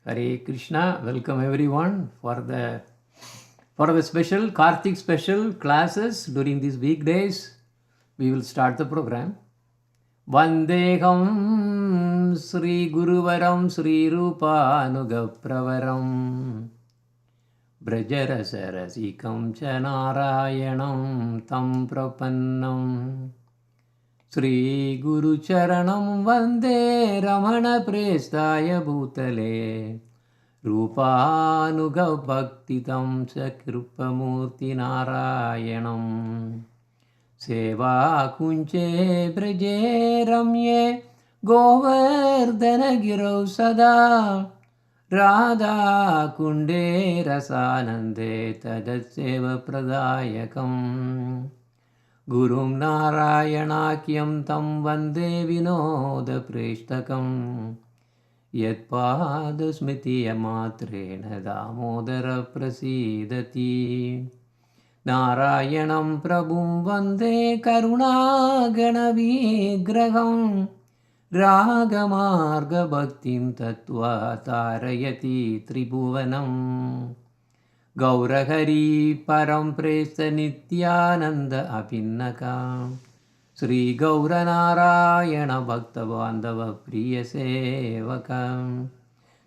Hare Krishna, welcome everyone for the special Kartik special classes during these weekdays. We will start the program. Vandeham Sri Guruvaram Sri Rupanugapravaram Brajarasarasikam Chanarayanam Tam Prapannam Sri Guru Charanam Vande Ramana Prestaya Bhutale Rupanugabhaktitam Sakrupamurti Narayanam Seva Kunche Braje Ramye Govardhana Giro Sada Radha Kunde Rasanande Tadatseva Pradayakam Gurum Narayanakyam Tam Vande Vinoda Preshtakam Yatpadasmiti Yamatrena Damodara Prasidati Narayanam Prabhum Vande Karuna Ganavigraham Ragamarga Bhaktim Tattva Tarayati Tribhuvanam Gaurahari Param Presta Nityananda Apinnaka Sri Gauranarayana Bhakta Bandhava Priya Sevaka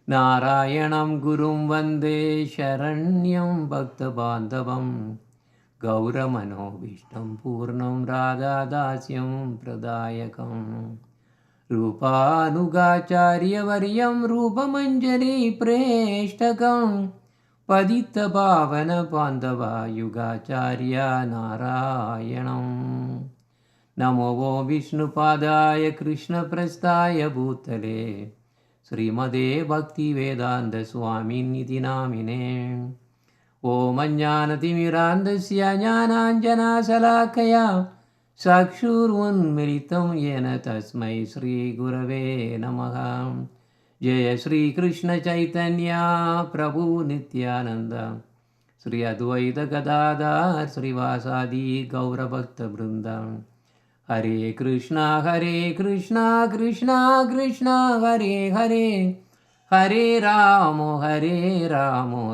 Narayanam Gurum Vande Sharanyam Bhakta Bandhavam Gauramano Vishnam Purnam Radha Dasyam Pradayakam Rupanugacharya Varyam Rupamanjari Preshtakam Padita Bhavana Pandava Yugacharya Narayanam Namo Vishnu Padaya Krishna Prastaya Bhutale Srimade Bhakti Vedanta Swami Niti Namine Om Ajnanatimirandasya Jnananjana Salakaya Sakshurunmilitam Yena Tasmai Sri Gurave Namaha Jaya Sri Krishna Chaitanya Prabhu Nityananda Sri Advaita Gadadhar Sri Vasadi Gaura Bhakta Brindam Hare Krishna Krishna Krishna Hare Hare Hare Ramo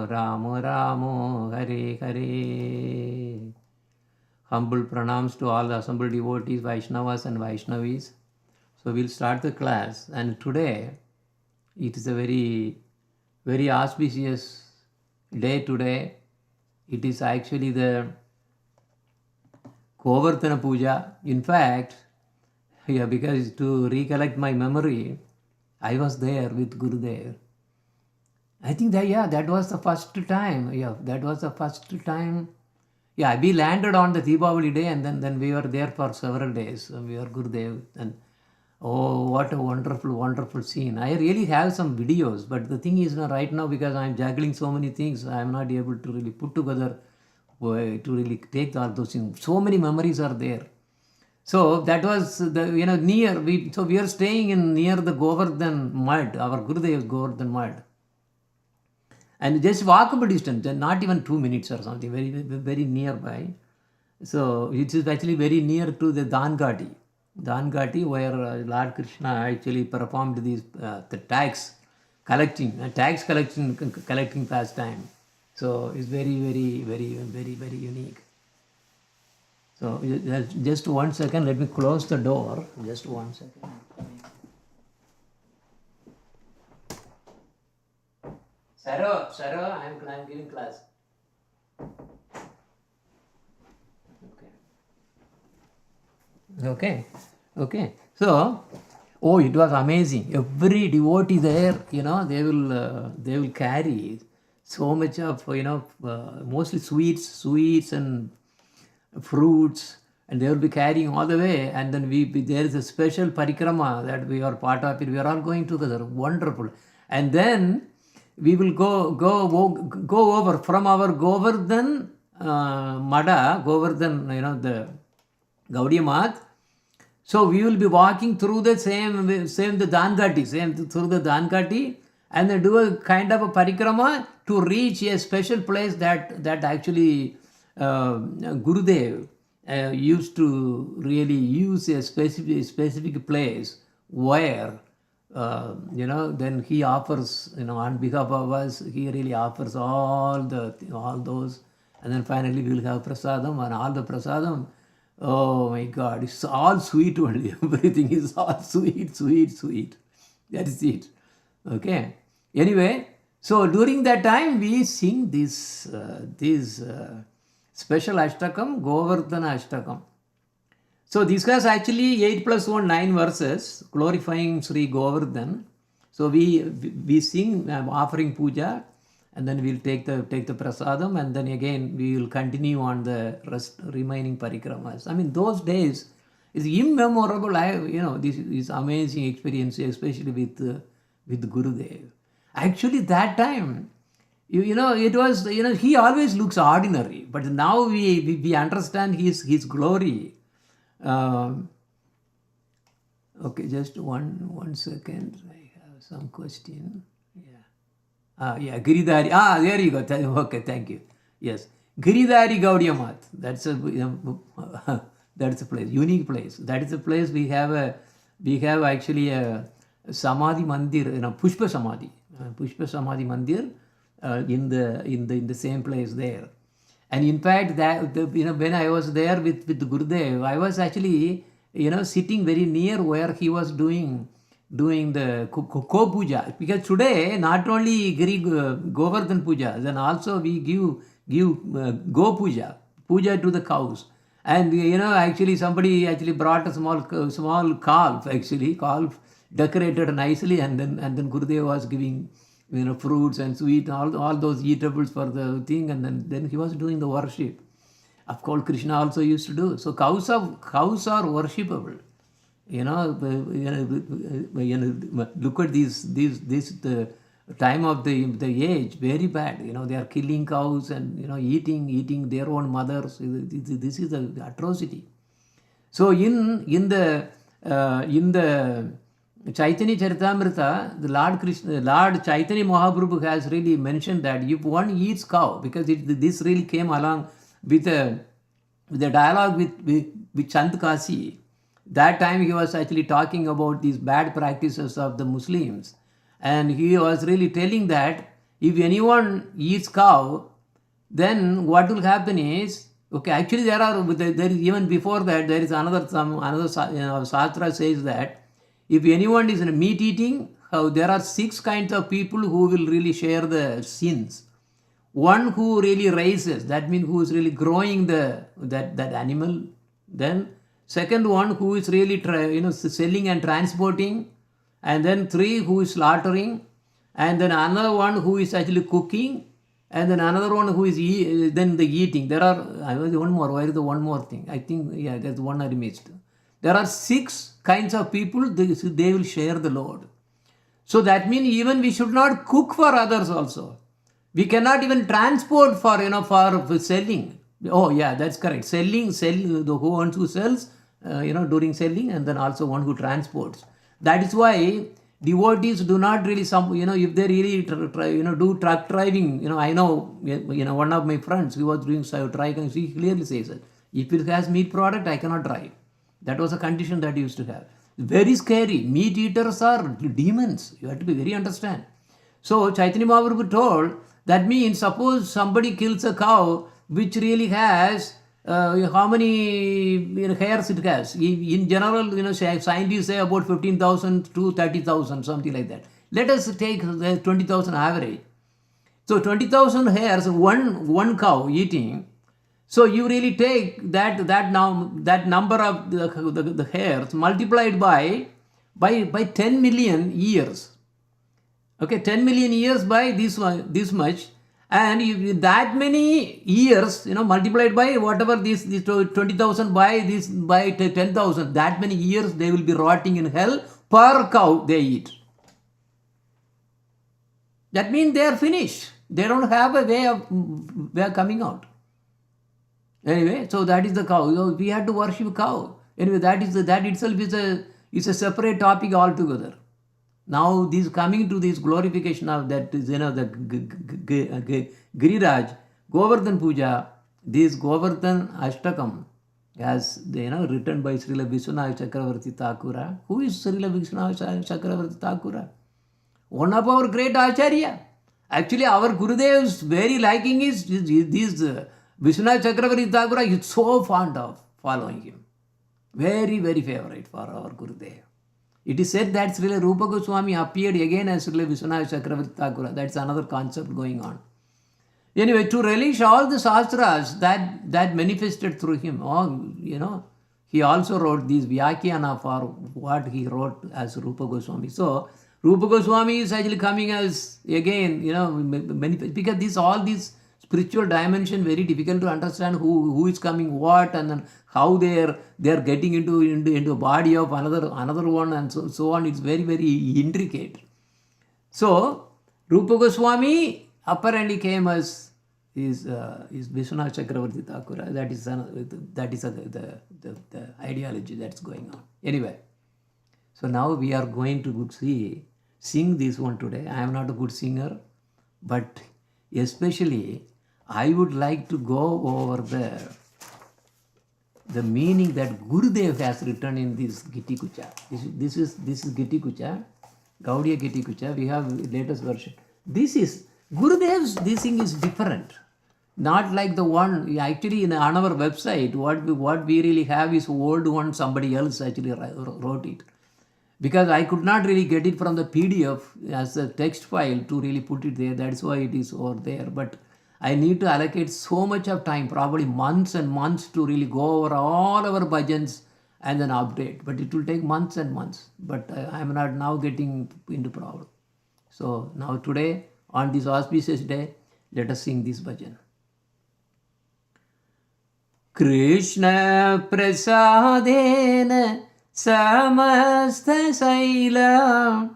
Ramo Ramo Hare Hare. Humble pranams to all the assembled devotees, Vaishnavas and Vaishnavis. So we'll start the class, and today it is a very, very auspicious day today. It is actually the Govardhan Puja. In fact, because to recollect my memory, I was there with Gurudev. I think that was the first time. That was the first time. We landed on the Deepavali day, and then we were there for several days. We were Gurudev, and oh, what a wonderful, wonderful scene. I really have some videos, but the thing is, right now, because I'm juggling so many things, I'm not able to really put together to really take all those things. So many memories are there. So that was the near. We are staying in near the Govardhan mud. Our Gurudev Govardhan mud, and just walkable distance, not even 2 minutes or something. Very very nearby. So it is actually very near to the Dangati, where Lord Krishna actually performed these the tax collecting pastime. So it's very very very very very unique. So just 1 second, let me close the door. Just 1 second. Sarah, I'm giving class. Okay. So, oh, it was amazing. Every devotee there, they will carry so much of, mostly sweets and fruits, and they will be carrying all the way. And then there is a special parikrama that we are part of it. We are all going together. Wonderful. And then we will go over from our Govardhan Mada, Govardhan, the Gaudiya Math. So we will be walking through the same the Dankati, through the Dankati, and then do a kind of a parikrama to reach a special place that actually Gurudev used to really use a specific place where then he offers, on behalf of us, he really offers all those, and then finally we will have prasadam, and all the prasadam. Oh my God, it's all sweet only. Everything is all sweet. That is it. Okay. Anyway, so during that time we sing this special Ashtakam, Govardhana Ashtakam. So this was actually 8 plus 1, 9 verses glorifying Sri Govardhan. So we sing offering puja, and then we'll take the prasadam, and then again we will continue on the remaining parikramas. I mean, those days is immemorable. This is amazing experience, especially with Gurudev. Actually, that time, it was, he always looks ordinary, but now we understand his glory. Okay, just one second. I have some question. Yeah, Giridhari. There you go. Okay, thank you. Yes, Giridhari Gaudiya Math. That's a place, unique place. That is a place we have actually a Samadhi Mandir, Pushpa Samadhi Mandir in the same place there. And in fact, when I was there with Gurudev, I was actually sitting very near where he was doing the Puja, because today not only Govardhan Puja, then also we give Go Puja to the cows. And actually somebody actually brought a small calf decorated nicely, and then Gurudev was giving fruits and sweet, all those eatables for the thing, and then he was doing the worship. Of course, Krishna also used to do. So cows are worshipable. Look at the time of the age, very bad. They are killing cows and eating their own mothers. This is an atrocity. So in the Chaitanya Charitamrita, the Lord Chaitanya Mahaprabhu has really mentioned that if one eats cow, because this really came along with a dialogue with Chand Kasi. That time he was actually talking about these bad practices of the Muslims, and he was really telling that if anyone eats cow, then what will happen is, okay, actually there is even before that there is another Shastra says that if anyone is meat eating, there are 6 kinds of people who will really share the sins. One who really raises, that means who is really growing that animal. Then second one who is really selling and transporting, and then 3 who is slaughtering, and then another one who is actually cooking, and then another one who is then the eating. There are one more. Where is the one more thing? I think there's one I missed. There are 6 kinds of people. They will share the load. So that means even we should not cook for others also. We cannot even transport for selling. Oh yeah, that's correct. Selling, the one who sells, during selling, and then also one who transports. That is why devotees do not really if they really do truck driving. I know one of my friends, he was doing truck, and he clearly says that if it has meat product, I cannot drive. That was a condition that he used to have. Very scary. Meat eaters are demons. You have to be very understand. So Chaitanya Mahaprabhu told, that means suppose somebody kills a cow which really has how many hairs it has. In general, scientists say about 15,000 to 30,000, something like that. Let us take the 20,000 average. So 20,000 hairs, one cow eating. So you really take that number of the hairs multiplied by 10 million years. Okay, 10 million years by this much, and that many years, multiplied by whatever this 20,000 by 10,000, that many years they will be rotting in hell per cow they eat. That means they are finished. They don't have a way of coming out. Anyway, so that is the cow. So we have to worship cow. Anyway, that itself is a separate topic altogether. Now, this coming to this glorification of that, the Giriraj, Govardhan Puja, this Govardhan Ashtakam, as written by Srila Vishwanath Chakravarti Thakura. Who is Srila Vishwanath Chakravarti Thakura? One of our great Acharya. Actually, our Gurudev is very liking this Vishwanath Chakravarti Thakura is so fond of following him. Very, very favorite for our Gurudev. It is said that Srila Rupa Goswami appeared again as Srila Vishwanath Chakravarti Thakura. That's another concept going on. Anyway, to relish all the Shastras that manifested through him, he also wrote these Vyakyana for what he wrote as Rupa Goswami. So, Rupa Goswami is actually coming as, again, because all these spiritual dimension very difficult to understand who is coming what, and then how they are getting into a body of another one, and so on. It's very, very intricate. So Rupa Goswami apparently came as is Vishwanath Chakravarti Thakura. That is the ideology that's going on. Anyway, so now we are going to sing this one today. I am not a good singer, but especially I would like to go over the meaning that Gurudev has written in this Giti Kucha. This is Giti Kucha, Gaudiya Giti Kucha. We have latest version. This is Gurudev's. This thing is different, not like the one actually on our website. What we really have is old one. Somebody else actually wrote it, because I could not really get it from the PDF as a text file to really put it there. That's why it is over there. But I need to allocate so much of time, probably months and months, to really go over all our bhajans and then update. But it will take months and months. But I am not now getting into problem. So now today, on this auspicious day, let us sing this bhajan. Krishna prasadena samastha saila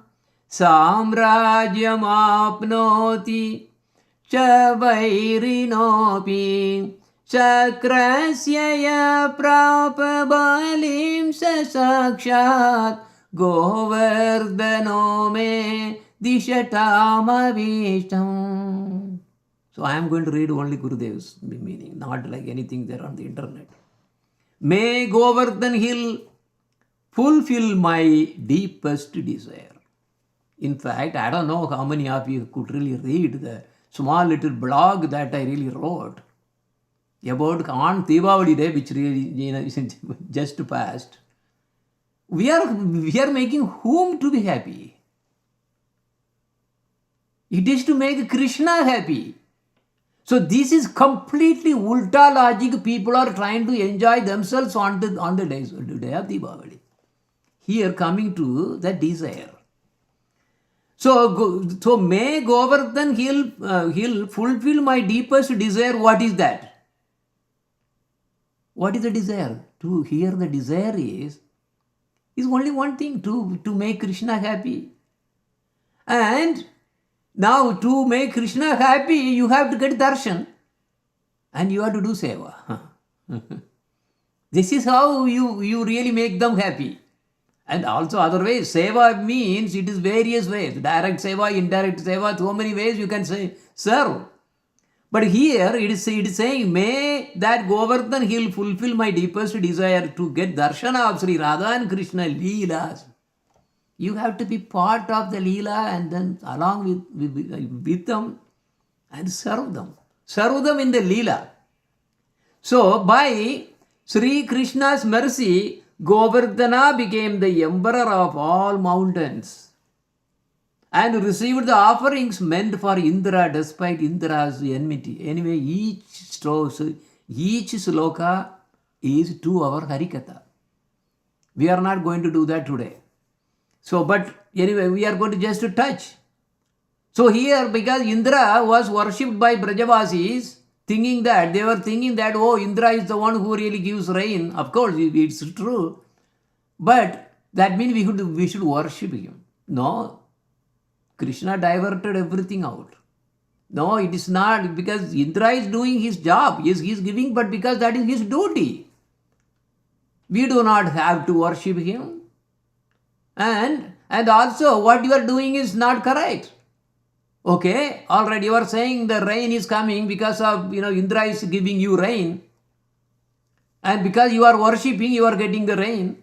samrajyam apnoti च वैरिणोऽपि चक्रस्य प्राप बलिं स साक्षात् गोवर्धनो मे दिशतामभीष्टम्. So I am going to read only Gurudev's meaning, not like anything there on the internet. May Govardhan Hill fulfill my deepest desire. In fact, I don't know how many of you could really read the small little blog that I really wrote about on Deepavali Day, which really just passed. We are making whom to be happy? It is to make Krishna happy. So this is completely ulta logic. People are trying to enjoy themselves on the day of Deepavali. Here coming to the desire. So may Govardhan Hill fulfill my deepest desire. What is that? What is the desire? To hear the desire is only one thing, to make Krishna happy. And now to make Krishna happy, you have to get darshan and you have to do seva. This is how you really make them happy. And also other ways. Seva means it is various ways. Direct seva, indirect seva, so many ways you can say serve. But here it is saying, may that Govardhan Hill fulfill my deepest desire to get darshana of Sri Radha and Krishna Leelas. You have to be part of the Leela and then along with them and serve them. Serve them in the Leela. So, by Sri Krishna's mercy, Govardhana became the emperor of all mountains and received the offerings meant for Indra despite Indra's enmity. Anyway, each sloka is to our Harikatha. We are not going to do that today. So, but anyway, we are going to just touch. So here, because Indra was worshipped by Brajavasis, thinking that, they were thinking that, oh, Indra is the one who really gives rain. Of course, it's true. But that means we should worship him. No. Krishna diverted everything out. No, it is not, because Indra is doing his job. Yes, he is giving, but because that is his duty. We do not have to worship him. And also what you are doing is not correct. Okay, alright, you are saying the rain is coming because of, Indra is giving you rain. And because you are worshipping, you are getting the rain.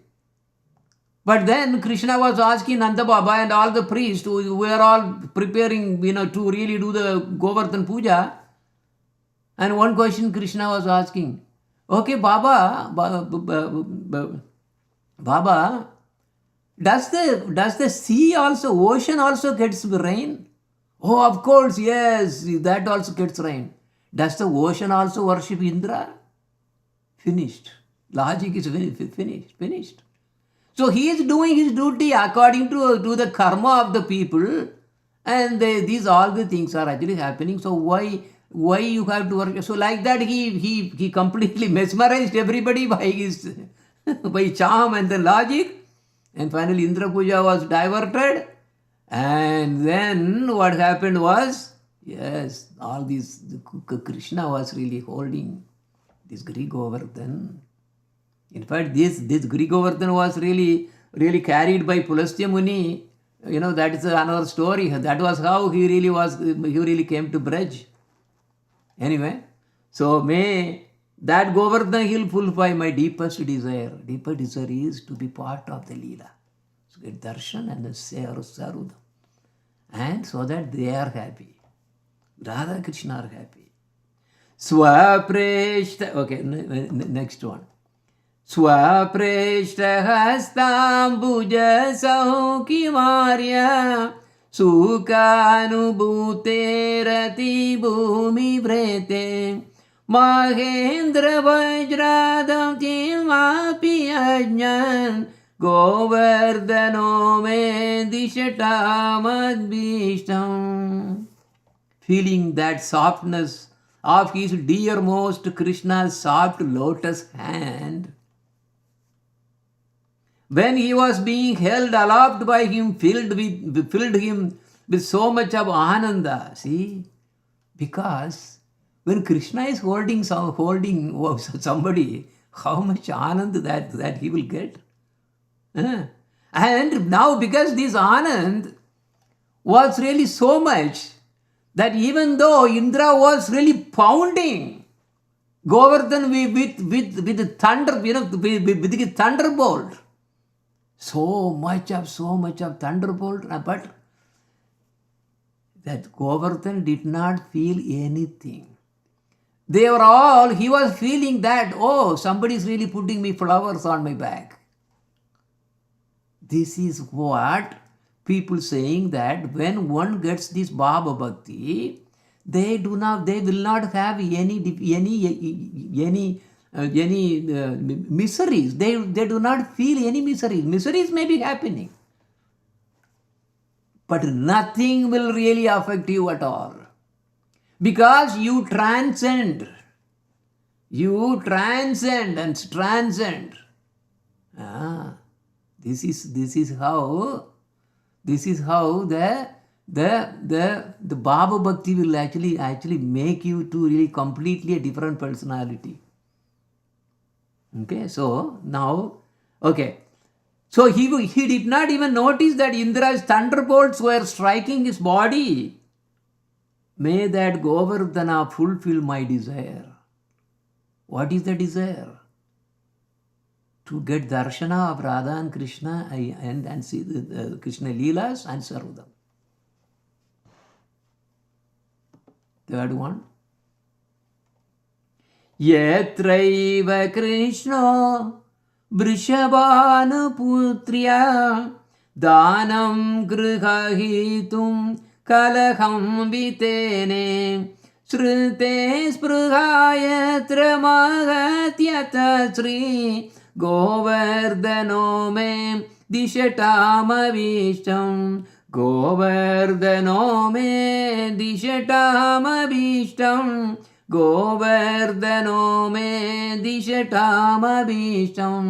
But then Krishna was asking Nanda Baba and all the priests who were all preparing, to really do the Govardhan Puja. And one question Krishna was asking, okay, Baba, does the sea also, ocean also gets rain? Oh, of course, yes, that also gets rain. Does the ocean also worship Indra? Finished. Logic is finished. So he is doing his duty according to the karma of the people, and these all the things are actually happening. So why you have to worship? So like that he completely mesmerized everybody by his by charm and the logic, and finally Indra Puja was diverted. And then what happened was, yes, all these, Krishna was really holding this Govardhan. In fact, this Govardhan was really carried by Pulastya Muni. That is another story. That was how he really came to Braj. Anyway, so may that Govardhan will fulfill my deepest desire. Deepest desire is to be part of the Leela. So get darshan and serve. And so that they are happy. Radha Krishna are happy. Swapreshta. Okay, next one. Swapreshta hastambuja saukimarya sukanubhuterati bhumi vrete Mahendra vajradam timapi ajnan Govardhano me dishatamad. Feeling that softness of his dearmost Krishna's soft lotus hand, when he was being held aloft by him, filled him with so much of ananda. See, because when Krishna is holding somebody, how much ananda that he will get. And now, because this Anand was really so much that even though Indra was really pounding Govardhan with thunder, with the thunderbolt, so much of thunderbolt, but that Govardhan did not feel anything. He was feeling that, oh, somebody is really putting me flowers on my back. This is what people saying, that when one gets this Baba Bhakti, they will not have any miseries. They do not feel any miseries. Miseries may be happening, but nothing will really affect you at all, because you transcend and transcend. This is how the Baba Bhakti will actually make you to really completely a different personality. Okay, so now, okay, so he did not even notice that Indra's thunderbolts were striking his body. May that Govardhana fulfill my desire. What is the desire? To get darshana of Radha and Krishna and see the Krishna Leelas and serve them. Third one. यत्रैव कृष्णो वृषभानुपुत्र्या दानं गृहीतुं कलहं वितेने श्रुते स्पृहायत्र महत्यत श्री गोवर्धनो मे दिशतामभीष्टं गोवर्धनो मे दिशतामभीष्टं गोवर्धनो मे दिशतामभीष्टं.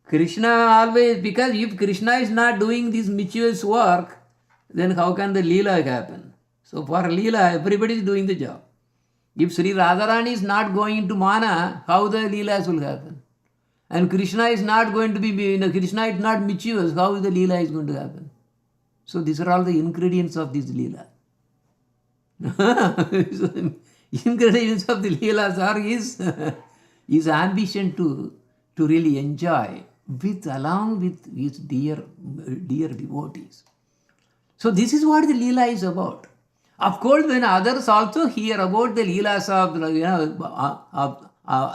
Krishna always, because if Krishna is not doing this mischievous work, then how can the Leela happen? So for Leela, everybody is doing the job. If Sri Radharani is not going to Mana, how the Leelas will happen? And Krishna is not going to be, Krishna is not mischievous, how the Leela is going to happen? So these are all the ingredients of this Leela. So, ingredients of the Leelas are his ambition to really enjoy along with his dear devotees. So this is what the Leela is about. Of course, when others also hear about the Leelas of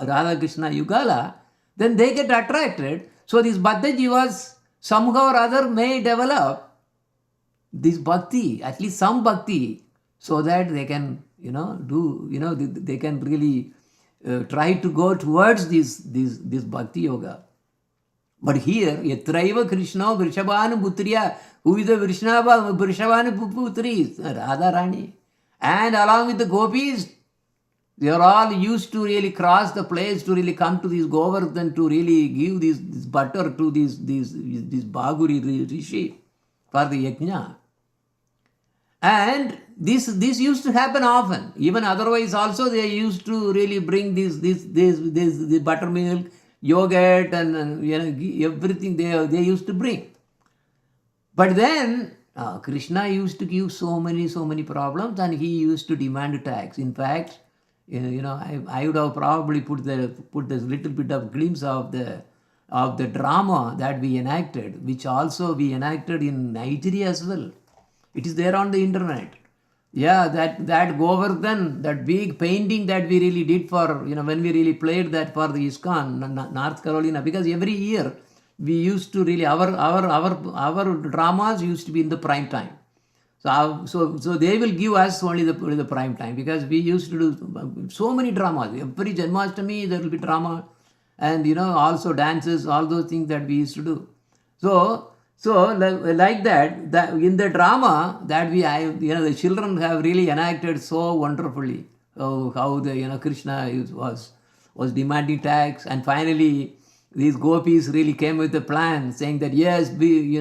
Radha Krishna Yugala, then they get attracted. So this Bhakta Jivas somehow or other may develop this bhakti, at least some bhakti, so that they can, they can really try to go towards this bhakti yoga. But here, Yatraiva Krishna Vrishabhanu Putriya, who is the Vrishabhanu Putri? Radharani. And along with the gopis, they are all used to really cross the place to really come to this Govardhan to really give this butter to this Bhaguri Rishi for the yajna. And this used to happen often. Even otherwise also they used to really bring this buttermilk, yogurt and everything they used to bring. But then Krishna used to give so many problems, and he used to demand tax. In fact, I would have probably put this little bit of glimpse of the drama that we enacted, which also we enacted in Nigeria as well. It is there on the internet. Yeah, that Govardhan, that big painting that we really did for, when we really played that for the ISKCON, North Carolina, because every year we used to really, our dramas used to be in the prime time. So they will give us only the prime time, because we used to do so many dramas. Every Janmashtami there will be drama, and also dances, all those things that we used to do. So like that in the drama that the children have really enacted so wonderfully, how the Krishna was demanding tax, and finally these gopis really came with a plan saying that yes,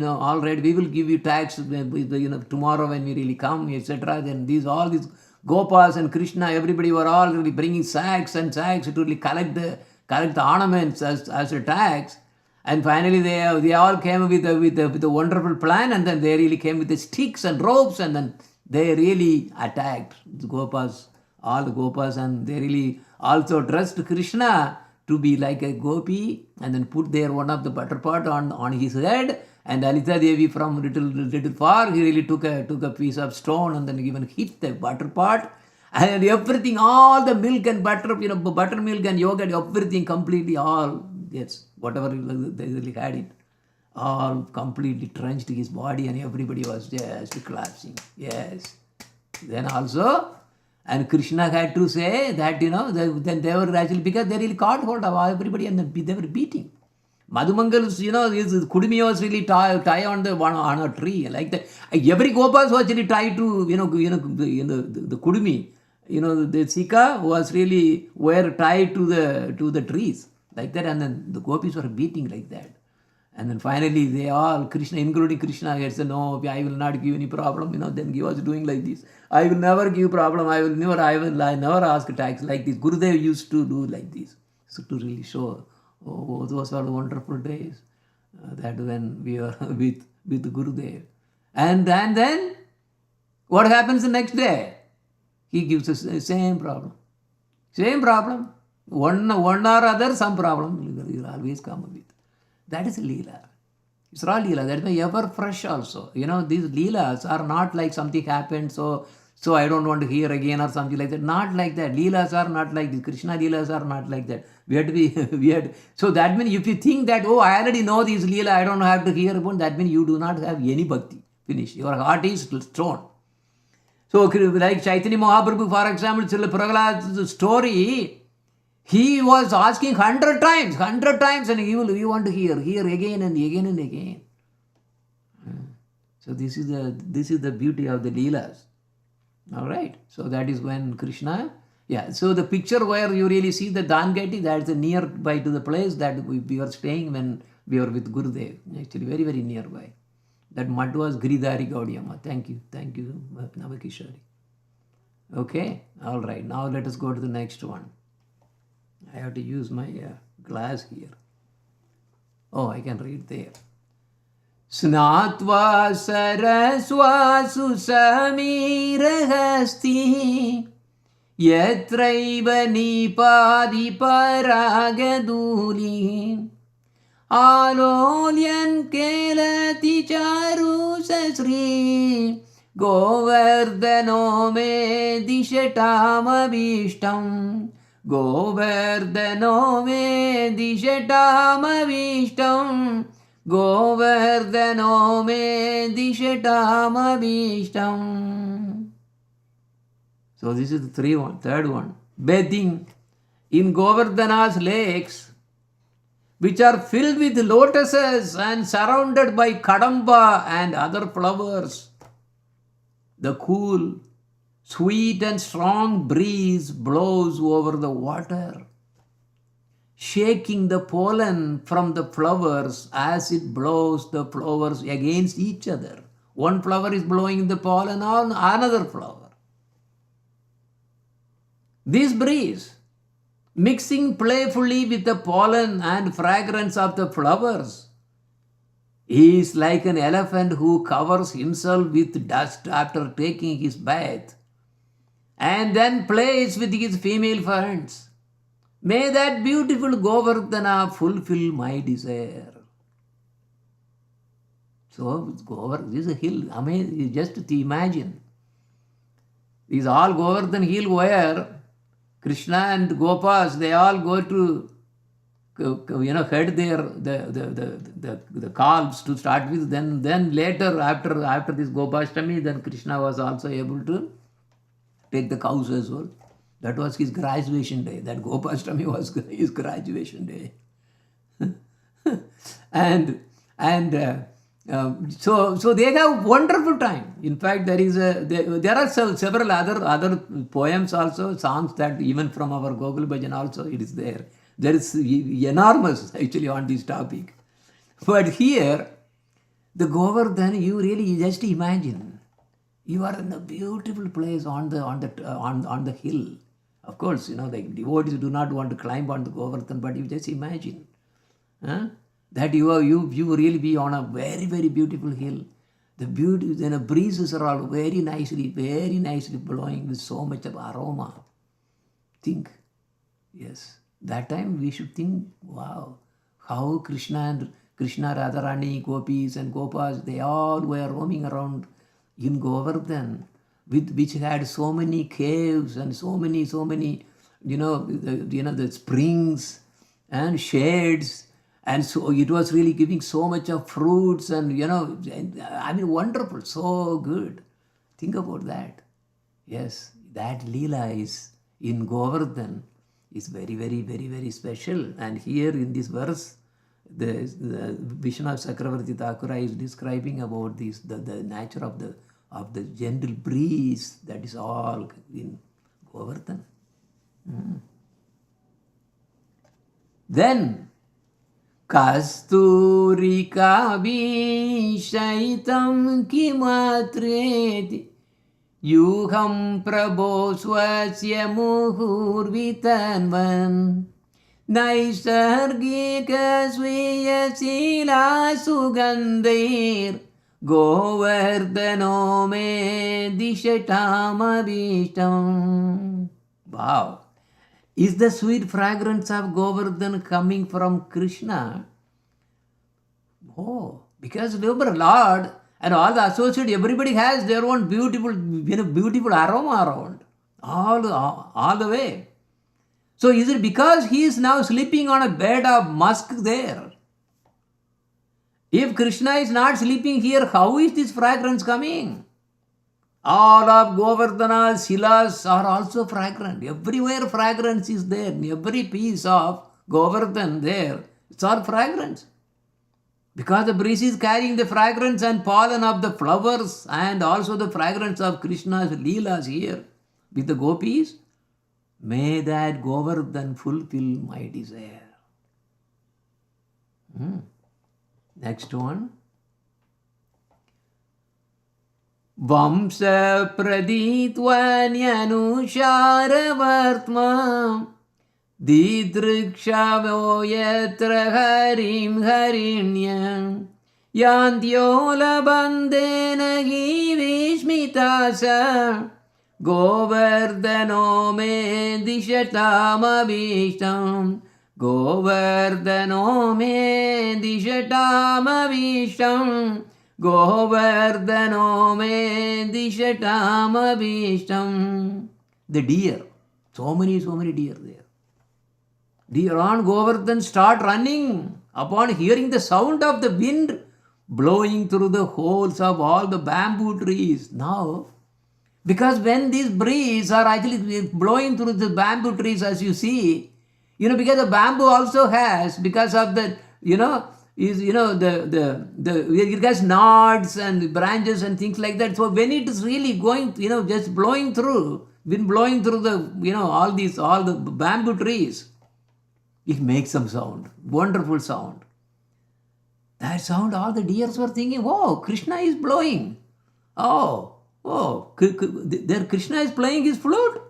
all right, we will give you tax tomorrow when we really come, etc. Then these gopas and Krishna, everybody were all really bringing sacks and sacks to really collect the ornaments as a tax. And finally, they all came with a wonderful plan, and then they really came with the sticks and ropes, and then they really attacked all the gopas, and they really also dressed Krishna to be like a gopi, and then put there one of the butter pot on his head. And Alita Devi from little far, he really took a piece of stone and then even hit the butter pot, and everything, all the milk and butter, buttermilk and yogurt, everything completely whatever they really had it, all completely drenched his body, and everybody was just collapsing. Yes. Then also, and Krishna had to say that, then they were actually, because they really caught hold of everybody, and they were beating. Madhumangal's, his Kudumi was really tie on a tree like that. Every Gopas was actually tied to, the Kudumi. The Sika was really were tied to the trees like that, and then the gopis were beating like that. And then finally they all, Krishna, including Krishna, had said, no, I will not give any problem. Then he was doing like this. I will never give problem. I will never ask tax like this. Gurudev used to do like this. So to really show, those were wonderful days that when we were with Gurudev. And then what happens the next day? He gives us the same problem. Same problem. One or other, some problem he will always come with. That is Leela. It's all Leela. That is why ever fresh also. These Leelas are not like something happened, so so I don't want to hear again or something like that. Not like that. Leelas are not like this. Krishna Leelas are not like that. We have to be, so that means if you think that, oh, I already know this Leela, I don't have to hear about, that means you do not have any bhakti. Finish. Your heart is stone. So like Chaitanya Mahaprabhu, for example, Srila Prahlad's story, he was asking 100 times, and we want to hear again and again and again. So this is the beauty of the Leelas. All right. So that is when Krishna, so the picture where you really see the Dangati, that's nearby to the place that we were staying when we were with Gurudev. Actually, very, very nearby. That mud was Giridhari Gaudiyamma. Thank you, Navakishari. Okay. All right. Now let us go to the next one. I have to use my glass here. Oh, I can read there. Snatva sarasvasu samirahasti yatraiva nipadi paragaduli alolyan kelati charu sasri govardhano me dishatamavishtam govardhano me dishatamavishtam Govardhano me dishatamavishtam. So this is the third one. Bathing in Govardhana's lakes, which are filled with lotuses and surrounded by kadamba and other flowers. The cool, sweet and strong breeze blows over the water, shaking the pollen from the flowers as it blows the flowers against each other. One flower is blowing the pollen on another flower. This breeze, mixing playfully with the pollen and fragrance of the flowers, is like an elephant who covers himself with dust after taking his bath and then plays with his female friends. May that beautiful Govardhana fulfill my desire. So, this is a hill. Amazing, just to imagine. This is all Govardhan hill where Krishna and Gopas, they all go to, herd the calves to start with. Then later, after this Gopashtami, then Krishna was also able to take the cows as well. That was his graduation day. That Gopashtami was his graduation day. So they have wonderful time. In fact, there are several other poems also, songs that even from our Gokul Bhajan also it is there. There is enormous actually on this topic. But here, the Govardhan, you really just imagine. You are in a beautiful place on the hill. Of course, the devotees do not want to climb on the Govardhan, but you just imagine that you really be on a very, very beautiful hill. The breezes are all very nicely blowing with so much of aroma. Think, yes, that time we should think, wow, how Krishna, Radharani, Gopis and Gopas, they all were roaming around in Govardhan, which had so many caves and so many, the springs and shades, and so it was really giving so much of fruits and wonderful, so good. Think about that. Yes, that Leela is in Govardhan is very, very, very, very special. And here in this verse, the Vishwanath Chakravarti Thakura is describing about this, the nature of the gentle breeze that is all in Govardhan. Then, Kasturika Vishaitam Kimatreti Yuham Prabho Swasya Muhurvitanvan Naisargika Sviya Sila Sugandir Govardhano me dishatamavishtam. Wow. Is the sweet fragrance of Govardhan coming from Krishna? Oh, because remember, Lord And all the associates, everybody has their own beautiful, beautiful aroma around. All the way. So is it because he is now sleeping on a bed of musk there? If Krishna is not sleeping here, how is this fragrance coming? All of Govardhana's Silas are also fragrant. Everywhere fragrance is there. In every piece of Govardhan there, it's all fragrance. Because the breeze is carrying the fragrance and pollen of the flowers and also the fragrance of Krishna's Leelas here with the gopis. May that Govardhan fulfill my desire. Next one. Vamsa praditvanyanusharavartma didrikshavo yatra harim harinyam yantyola bandena hi vishmitasa Govardhano me dishatamavishtam Govardhano me dishatamavishtam Govardhano me dishatamavishtam. The deer, so many deer there. Deer on Govardhan start running upon hearing the sound of the wind blowing through the holes of all the bamboo trees. Now, because when these breeze are actually blowing through the bamboo trees, as you see, because the bamboo also has, because of the, it has knots and branches and things like that. So when it is really going, just blowing through, wind blowing through the, all the bamboo trees, it makes some sound, wonderful sound. That sound, all the deers were thinking, oh, Krishna is blowing. Oh, there Krishna is playing his flute.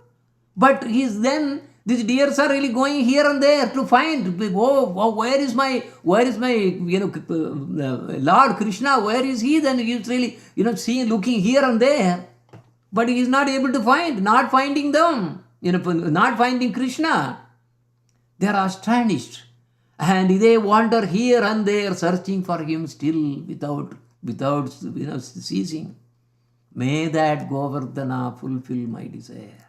But these deers are really going here and there to find, where is my Lord Krishna, where is he? Then he's really, looking here and there. But he is not able to not finding them, not finding Krishna. They are astonished. And they wander here and there searching for him still without ceasing. May that Govardhana fulfill my desire.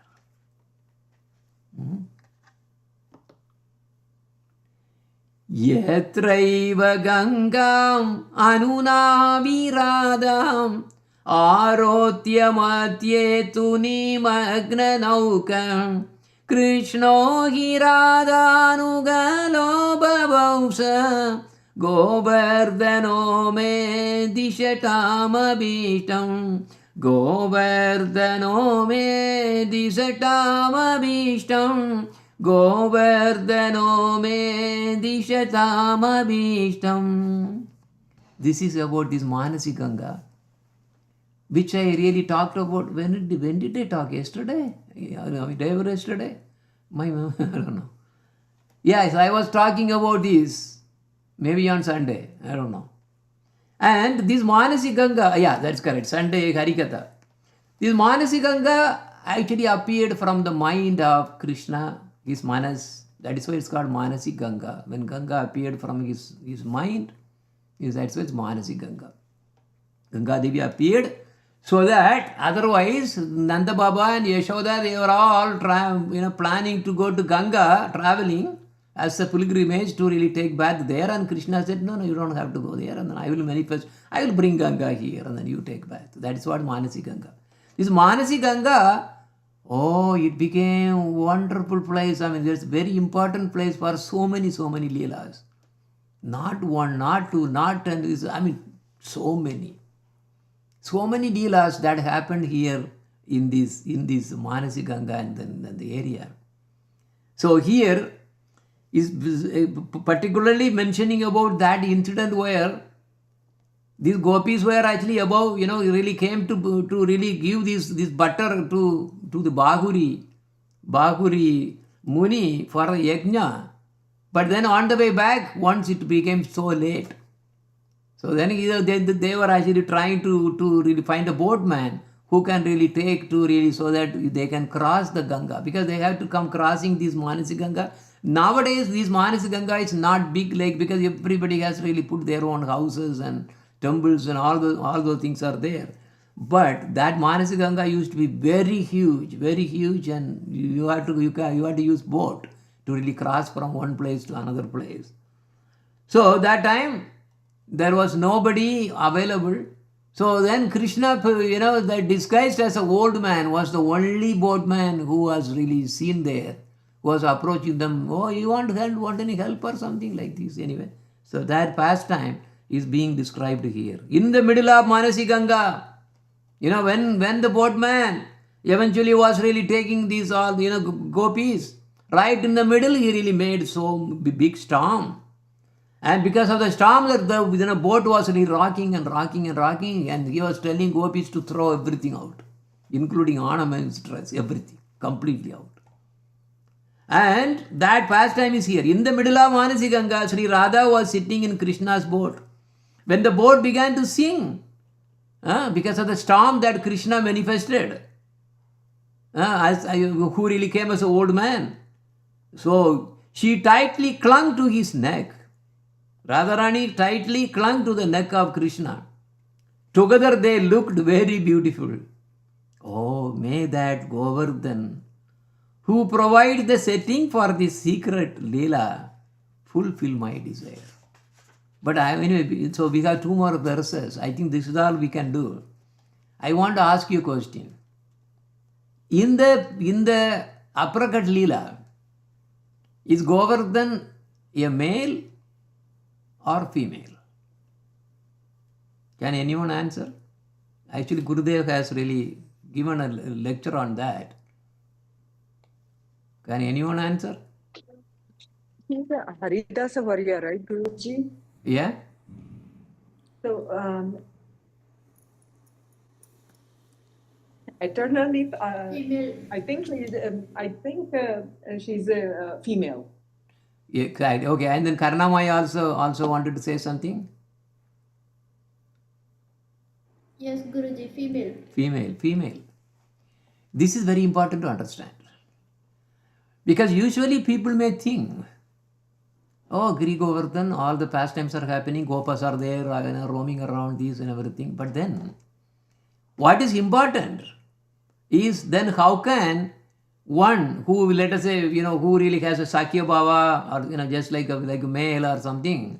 Yatraiva Gangam Anuna Viradam Arotya Matye Tuni Magna Naukam Krishno Hiradhanugalo Bhavausa Govardhano me dishatamabhishtam Govardhano me dishatamabhishtam Govardhano me dishatamabhishtam. This is about this Manasi Ganga, which I really talked about. When did I talk? Yesterday? Day or yesterday? I don't know. Yes, I was talking about this. Maybe on Sunday. I don't know. And this Manasi Ganga, that's correct. Sunday Harikatha. This Manasi Ganga actually appeared from the mind of Krishna, his Manas. That is why it's called Manasi Ganga. When Ganga appeared from his mind, that's why it's Manasi Ganga. Ganga Devi appeared so that otherwise Nanda Baba and Yashoda, they were all planning to go to Ganga, traveling as a pilgrimage to really take bath there. And Krishna said, no, you don't have to go there. And then I will manifest, I will bring Ganga here and then you take bath. That is what Manasi Ganga. This Manasi Ganga, it became a wonderful place. There's a very important place for so many Leelas. Not one, not two, not 10, so many. So many Leelas that happened here in this Manasi Ganga and then the area. So here is particularly mentioning about that incident where these gopis were actually above, really came to really give this butter to the Bahuri Muni for a yajna. But then on the way back, once it became so late. So then they were actually trying to really find a boatman who can really take to really so that they can cross the Ganga, because they have to come crossing this Manasi Ganga. Nowadays, this Manasi Ganga is not big lake because everybody has really put their own houses and temples and all those things are there. But that Manasiganga used to be very huge, and you had to use boat to really cross from one place to another place. So that time there was nobody available. So then Krishna, that disguised as an old man, was the only boatman who was really seen there, was approaching them. Oh, you want help? Want any help or something like this? Anyway, so that pastime is being described here. In the middle of Manasi Ganga, when the boatman eventually was really taking these all, gopis, right in the middle, he really made so big storm. And because of the storm, the boat was really rocking, and he was telling gopis to throw everything out, including ornaments, dress, everything, completely out. And that pastime is here. In the middle of Manasi Ganga, Sri Radha was sitting in Krishna's boat. When the boat began to sing, because of the storm that Krishna manifested, who really came as an old man, so she tightly clung to his neck. Radharani tightly clung to the neck of Krishna. Together they looked very beautiful. Oh, may that Govardhan, who provides the setting for this secret Leela, fulfill my desire. But anyway, so we have two more verses. I think this is all we can do. I want to ask you a question. In the Aprakat Leela, is Govardhan a male or female? Can anyone answer? Actually, Gurudev has really given a lecture on that. Can anyone answer? He's a Haridasa warrior, right, Guruji? Yeah? So, eternally, Female. I think she's a female. Yeah, okay. And then Karnamaya also wanted to say something. Yes, Guruji, female. Female. This is very important to understand. Because usually people may think, oh, Giri Govardhan, all the pastimes are happening, Gopas are there, roaming around these and everything. But then, what is important is then how can one who, let us say, who really has a Sakya Bhava, or, just like a male or something,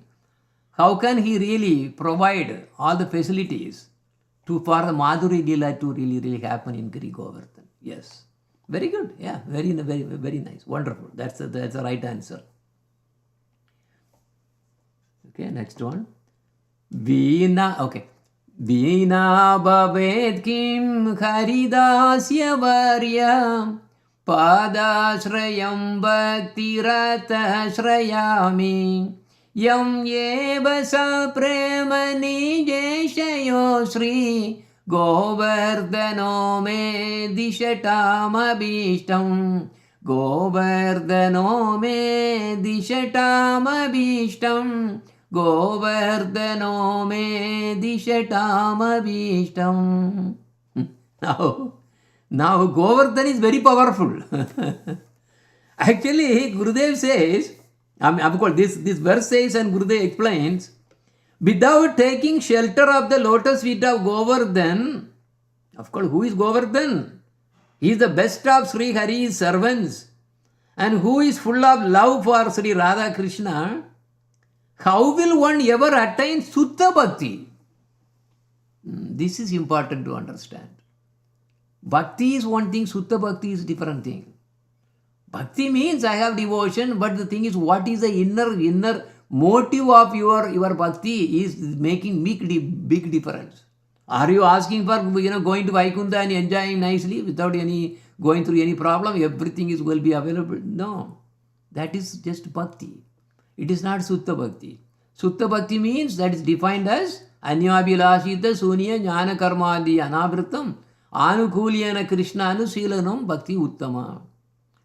how can he really provide all the facilities for the Madhuri Leela to really happen in Giri Govardhan? Yes. Very good. Yeah, very nice. Wonderful. That's the right answer. Okay, next one. Veena, okay. Veena bhavet kim haridasya varya padashrayam bhaktirata shrayami yam yeva sa prema nijeshayo Sri Govardhano me dishatamabhishtam Govardhano me dishatamabhishtam Govardhano me dishatamabhishtam. Now Govardhan is very powerful. Actually, Gurudev says, of course, this verse says, and Gurudev explains, without taking shelter of the lotus feet of Govardhan, of course, who is Govardhan? He is the best of Sri Hari's servants, and who is full of love for Sri Radha Krishna. How will one ever attain Sutta Bhakti? This is important to understand. Bhakti is one thing, Sutta Bhakti is different thing. Bhakti means I have devotion, but the thing is, what is the inner motive of your bhakti is making big difference. Are you asking for going to Vaikuntha and enjoying nicely without going through any problem? Everything will be available. No, that is just bhakti. It is not Sutta Bhakti. Sutta Bhakti means that is defined as Anyabhilashita Sunya Jnana Karmadi Anavritam Anukulyana Krishna Anusilanam Bhakti Uttama.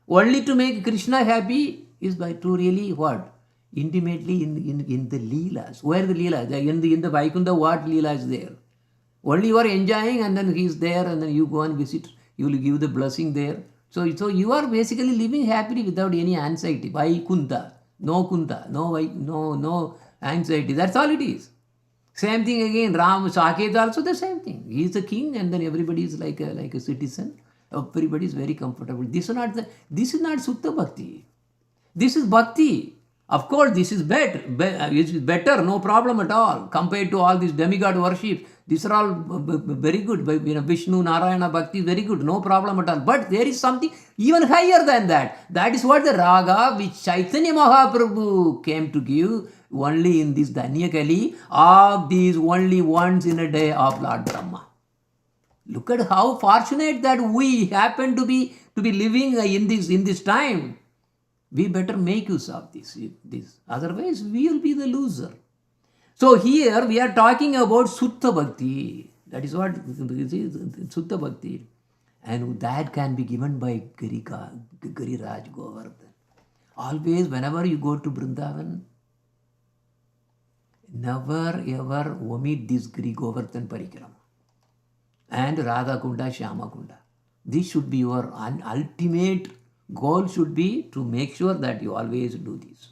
Only to make Krishna happy is by to really what? Intimately in the Leelas. Where the Leelas? In the Vaikuntha, what Leela is there? Only you are enjoying, and then he is there, and then you go and visit. You will give the blessing there. So you are basically living happily without any anxiety. Vaikuntha. No kunta, no anxiety. That's all it is. Same thing again, Ram, Saket also the same thing. He is the king and then everybody is like a citizen. Everybody is very comfortable. This is not Sutta Bhakti. This is Bhakti. Of course, this is better, it is better, no problem at all, compared to all these demigod worship. These are all very good. Vishnu, Narayana, Bhakti is very good, no problem at all. But there is something even higher than that. That is what the raga which Chaitanya Mahaprabhu came to give only in this Danyakali of these only once in a day of Lord Brahma. Look at how fortunate that we happen to be living in this time. We better make use of this. Otherwise, we will be the loser. So here we are talking about Sutta Bhakti. That is what this is, Sutta Bhakti. And that can be given by Giriraj Govardhan. Always, whenever you go to Vrindavan, never ever omit this Giri Govardhan Parikrama and Radha Kunda, Shyama Kunda. This should be your ultimate goal, should be to make sure that you always do this.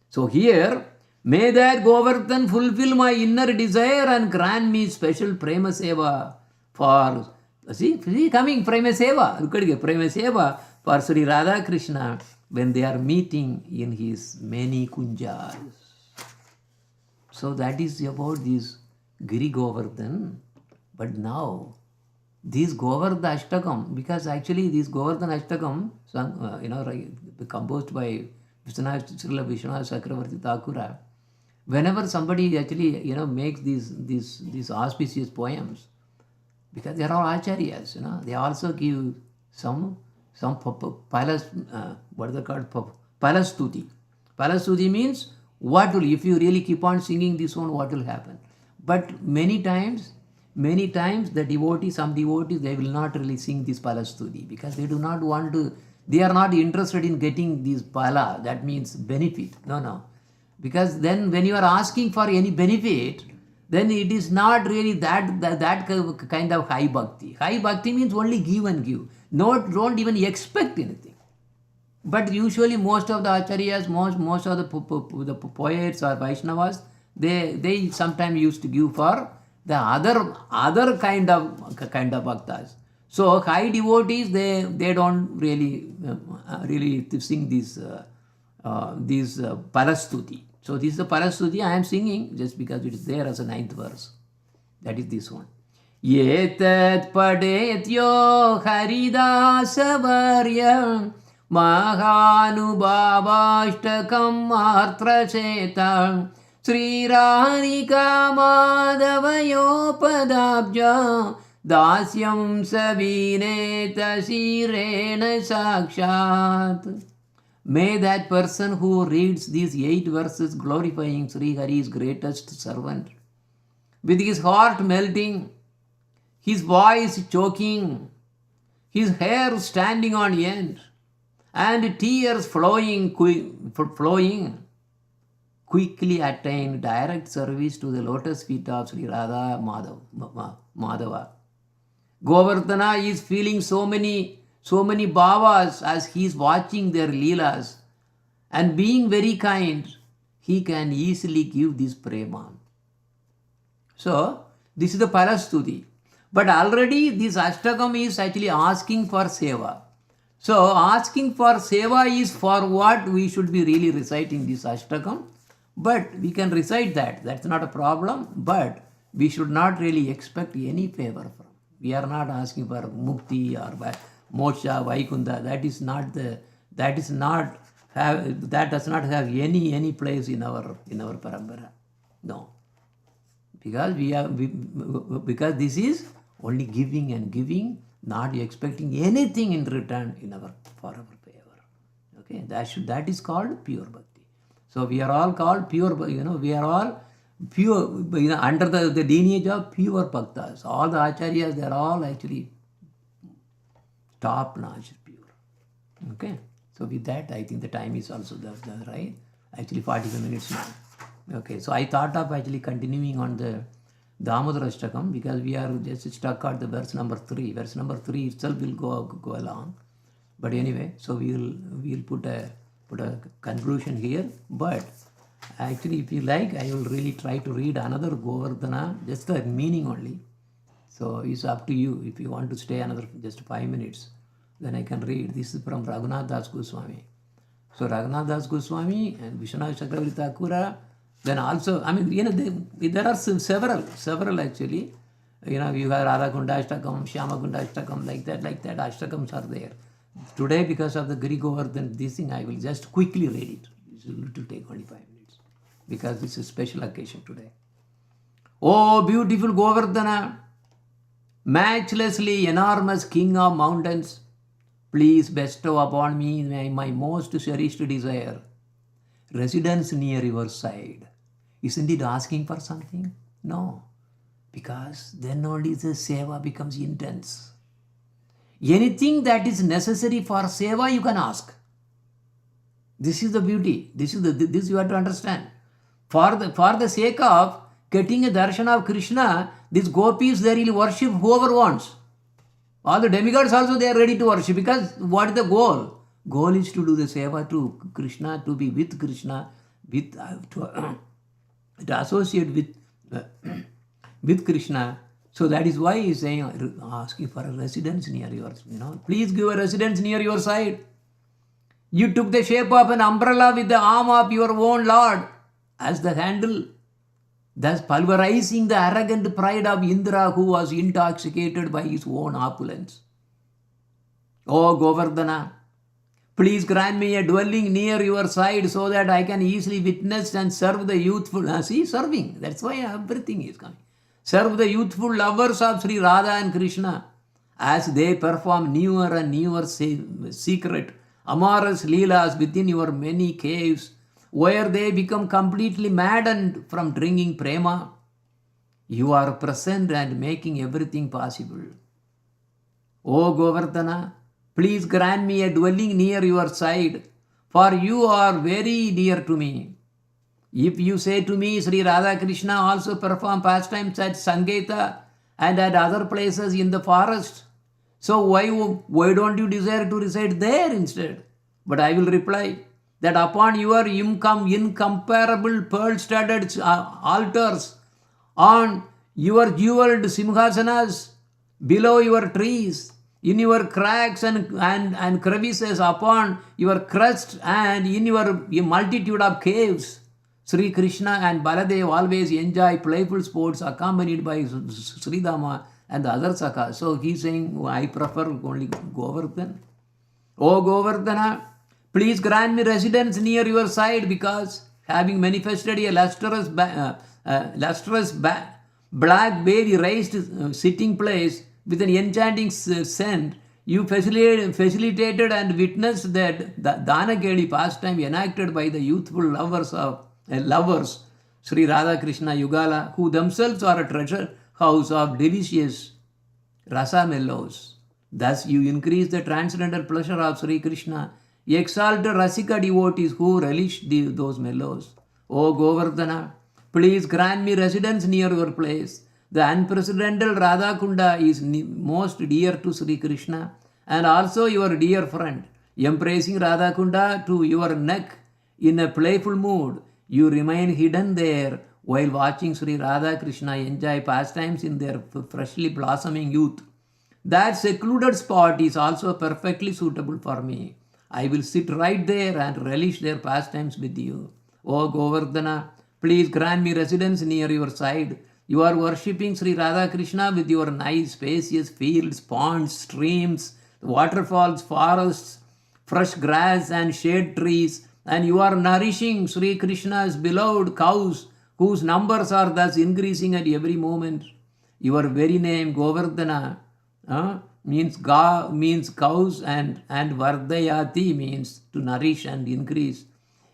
So here, may that Govardhan fulfill my inner desire and grant me special Prema Seva for, see coming Prema Seva, look at it, Prema Seva for Sri Radha Krishna when they are meeting in his many kunjas. So that is about this Giri Govardhan. But now, this Govardhan Ashtakam, because actually this Govardhan Ashtakam, composed by Srila Vishwanath Chakravarti Thakura, whenever somebody actually makes these auspicious poems, because they are all acharyas, they also give some palace, what is it called? Palastuti. Palastuti means what will, if you really keep on singing this one, what will happen? But many times the devotees, some devotees, they will not really sing this Palastuti because they do not want to, they are not interested in getting this pala, that means benefit. No. Because then when you are asking for any benefit, then it is not really that kind of high bhakti. High bhakti means only give and give. Don't even expect anything. But usually most of the acharyas, most of the poets or Vaishnavas, they sometimes used to give for the other kind of bhaktas. So high devotees, they don't really sing these Palastuti. So this is the Palastuti I am singing just because it is there as a 9th verse. That is this one. Yetat padetyo Haridasavarya Mahanubhavashtakam Artrasetam Sri Radhika Madhavayopadabja Dasyam Savineta Sirena Sakshat. May that person who reads these 8 verses glorifying Sri Hari's greatest servant, with his heart melting, his voice choking, his hair standing on end, and tears flowing, quickly attain direct service to the lotus feet of Sri Radha Madhava. Govardhana is feeling so many bhavas as he is watching their leelas, and being very kind, he can easily give this prema. So, this is the Palastuti. But already this Ashtakam is actually asking for seva. So, asking for seva is for what we should be really reciting this Ashtakam. But we can recite that. That's not a problem. But we should not really expect any favor from. We are not asking for mukti or moksha, vaikunta. That does not have any place in our parampara. No. Because because this is only giving and giving, not expecting anything in return for our favor. Okay, that is called pure bhakti. So we are all called pure, we are all pure, under the lineage of pure bhaktas. All the acharyas, they are all actually top-notch pure. Okay, so with that, I think the time is also right. Actually, 45 minutes now. Okay, so I thought of actually continuing on the Damodara Ashtakam because we are just stuck at the verse number 3. Verse number 3 itself will go along. But anyway, so we'll put a conclusion here. But Actually, if you like, I will really try to read another Govardhana, just the meaning only. So it's up to you. If you want to stay another just 5 minutes, then I can read. This is from Raghunath Das Goswami. So Raghunath Das Goswami and Vishwanath Chakravarti Thakura. Then also, I mean, there are several actually. You have Radha Kunda Ashtakam, Shyama Kunda Ashtakam, like that, Ashtakams are there. Today, because of the Giri Govardhan, this thing, I will just quickly read it. It will take only 5 minutes because this is a special occasion today. Oh, beautiful Govardhana, matchlessly enormous king of mountains, please bestow upon me my most cherished desire, residence near your side. Isn't it asking for something? No, because then only the seva becomes intense. Anything that is necessary for seva, you can ask. This is the beauty. This you have to understand. For the sake of getting a darshan of Krishna, these gopis, they will worship whoever wants. All the demigods also, they are ready to worship, because what is the goal? Goal is to do the seva to Krishna, to be with Krishna, to associate with Krishna. So that is why he is saying, asking for a residence near yours. Please give a residence near your side. You took the shape of an umbrella with the arm of your own Lord as the handle, thus pulverizing the arrogant pride of Indra, who was intoxicated by his own opulence. O Govardhana, please grant me a dwelling near your side so that I can easily witness and serve the youthful. Serving. That's why everything is coming. Serve the youthful lovers of Sri Radha and Krishna as they perform newer and newer secret amorous leelas within your many caves, where they become completely maddened from drinking prema. You are present and making everything possible. O Govardhana, please grant me a dwelling near your side, for you are very dear to me. If you say to me, Sri Radha Krishna also perform pastimes at Sangeta and at other places in the forest, so why don't you desire to reside there instead? But I will reply that upon your incomparable pearl-studded altars, on your jeweled simhasanas, below your trees, in your cracks and crevices, upon your crust, and in your multitude of caves, Sri Krishna and Baladev always enjoy playful sports accompanied by Sridhama and the other Sakhas. So he is saying, I prefer only Govardhan. O Govardhana, please grant me residence near your side, because having manifested a lustrous black baby raised sitting place with an enchanting scent, you facilitated and witnessed that the Danakeli pastime enacted by the youthful lovers, Sri Radha Krishna Yugala, who themselves are a treasure house of delicious rasa mellows. Thus you increase the transcendental pleasure of Sri Krishna, exalt the Rasika devotees who relish those mellows. O Govardhana, please grant me residence near your place. The unprecedented Radha Kunda is most dear to Sri Krishna and also your dear friend. Embracing Radha Kunda to your neck in a playful mood, you remain hidden there while watching Sri Radha Krishna enjoy pastimes in their freshly blossoming youth. That secluded spot is also perfectly suitable for me. I will sit right there and relish their pastimes with you. O Govardhana, please grant me residence near your side. You are worshipping Sri Radha Krishna with your nice spacious fields, ponds, streams, waterfalls, forests, fresh grass and shade trees, and you are nourishing Sri Krishna's beloved cows, whose numbers are thus increasing at every moment. Your very name, Govardhana, means cows, and Vardayati means to nourish and increase.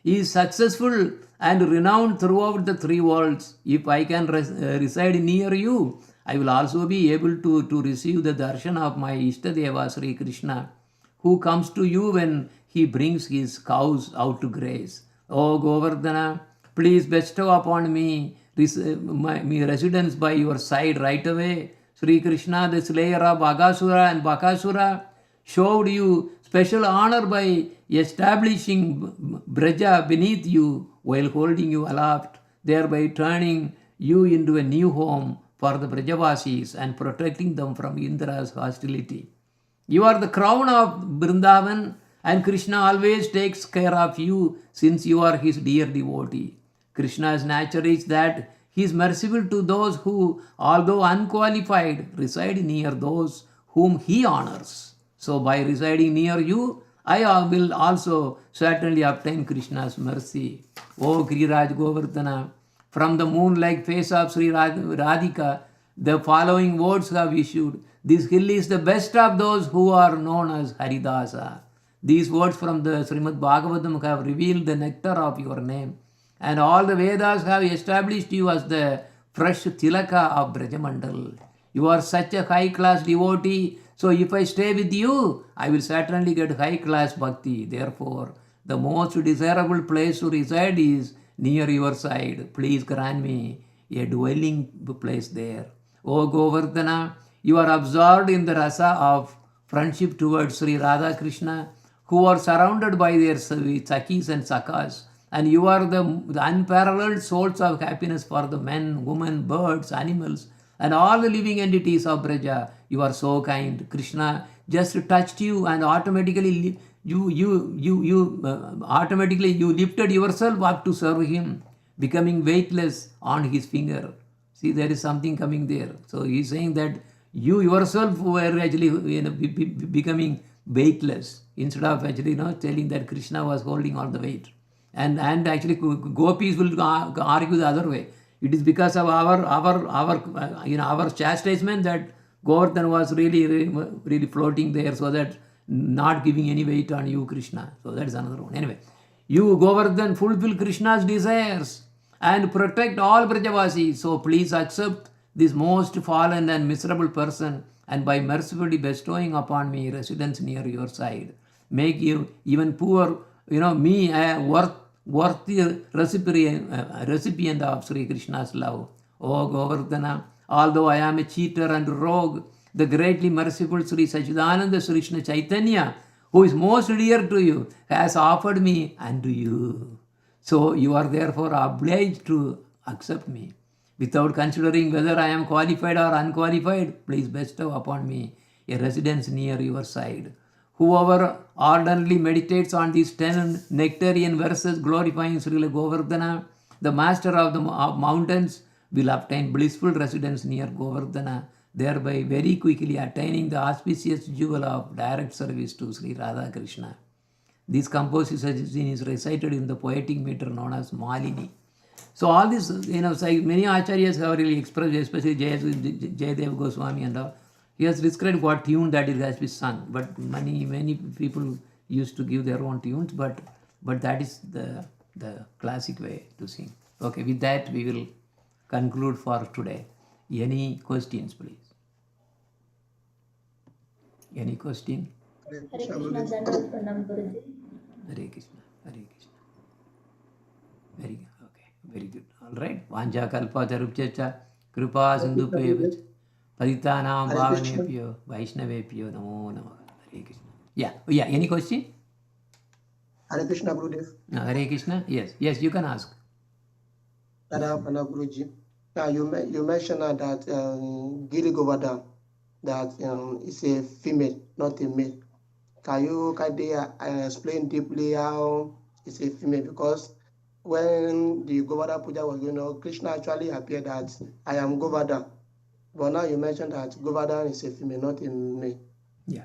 He is successful and renowned throughout the three worlds. If I can reside near you, I will also be able to receive the darshan of my Ishtadeva Sri Krishna, who comes to you when he brings his cows out to graze. O Govardhana, please bestow upon me residence by your side right away. Sri Krishna, the slayer of Agasura and Bakasura, showed you special honor by establishing Braja beneath you while holding you aloft, thereby turning you into a new home for the Brajavasis and protecting them from Indra's hostility. You are the crown of Vrindavan, and Krishna always takes care of you since you are his dear devotee. Krishna's nature is that he is merciful to those who, although unqualified, reside near those whom he honors. So, by residing near you, I will also certainly obtain Krishna's mercy. O Giriraj Govardhana, from the moon-like face of Sri Radhika, the following words have issued. This hill is the best of those who are known as Haridasa. These words from the Srimad Bhagavatam have revealed the nectar of your name, and all the Vedas have established you as the fresh tilaka of Brajamandal. You are such a high-class devotee, so if I stay with you, I will certainly get high-class bhakti. Therefore, the most desirable place to reside is near your side. Please grant me a dwelling place there. O Govardhana, you are absorbed in the rasa of friendship towards Sri Radha Krishna, who are surrounded by their Sakis and Sakas, and you are the unparalleled source of happiness for the men, women, birds, animals, and all the living entities of Braja. You are so kind. Krishna just touched you and automatically you lifted yourself up to serve him, becoming weightless on his finger. See, there is something coming there. So he is saying that you yourself were actually becoming weightless instead of actually telling that Krishna was holding all the weight. And actually gopis will argue the other way. It is because of our chastisement that Govardhan was really floating there, so that not giving any weight on you, Krishna. So that is another one. Anyway, you, Govardhan, fulfill Krishna's desires and protect all Brajavasis. So please accept this most fallen and miserable person, and by mercifully bestowing upon me residence near your side, make you even poor, me a worthy recipient of Sri Krishna's love. O Govardhana, although I am a cheater and rogue, the greatly merciful Sri Sachidananda Sri Krishna Chaitanya, who is most dear to you, has offered me unto you. So you are therefore obliged to accept me. Without considering whether I am qualified or unqualified, please bestow upon me a residence near your side. Whoever ardently meditates on these 10 nectarian verses glorifying Srila Govardhana, the master of the mountains, will obtain blissful residence near Govardhana, thereby very quickly attaining the auspicious jewel of direct service to Sri Radha Krishna. This composition is recited in the poetic meter known as Malini. So all this, many acharyas have really expressed, especially Jayadev Goswami and all. He has described what tune that it has to be sung, but many people used to give their own tunes, but that is the classic way to sing. Okay, with that we will conclude for today. Any questions, please? Any question? Hare Krishna, Dhanavad Pranam Guruji. Hare Krishna, Hare Krishna. Very good. Okay, very good. All right. Vanja kalpa tarupchacha kripa sindhu Paditanam bhavanepyo Vaishnavepyo namo namah. Hare Krishna. Yeah. Any question? Hare Krishna, Gurudev. Hare Krishna. Yes, you can ask. Dada Pranav Guruji. You mentioned that Giri Govardhan, that is a female, not a male. Can you explain deeply how it's a female? Because when the Govardhan Puja was going on, Krishna actually appeared that I am Govardhan. But now you mentioned that Govardhan is a female, not a male. Yeah.